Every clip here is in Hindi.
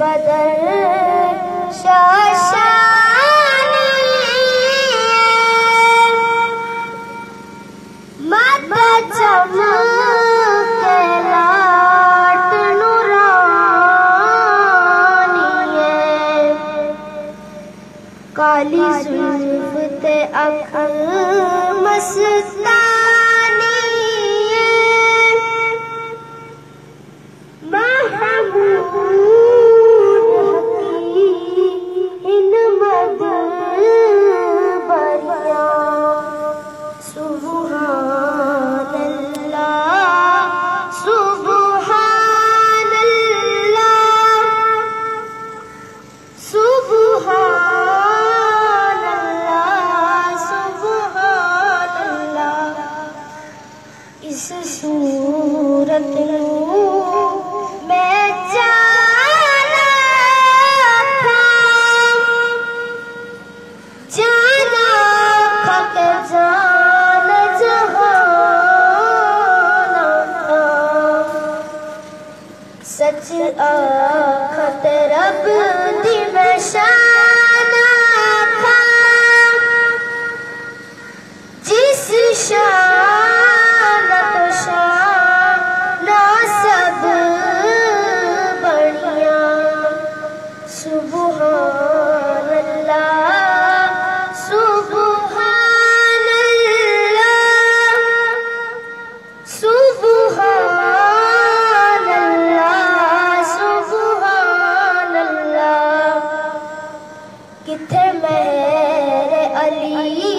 बदर शाशानी माता चमके लाट नूरानी काली जुल्फ ते अख मस्तानी इस सूरत मैं जाना था के जान जहाना था सच आखत रब दी मैं शाना था जिस किथे मेरे अली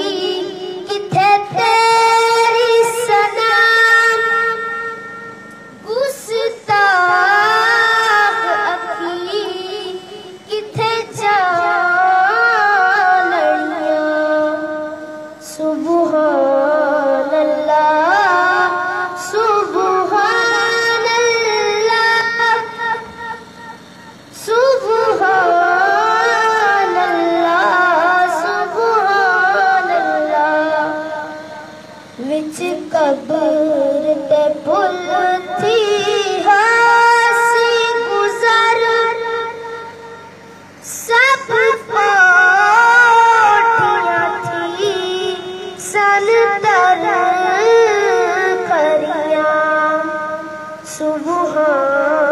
किथे तेरी सनम गुस्ताख अखी किथे जा लड़ियां सुबहान अल्लाह सुबहान अल्लाह सुबहान विच कब्र ते पुल थी हासी गुजर सब पाटियां थी सन तर करियां सुबहान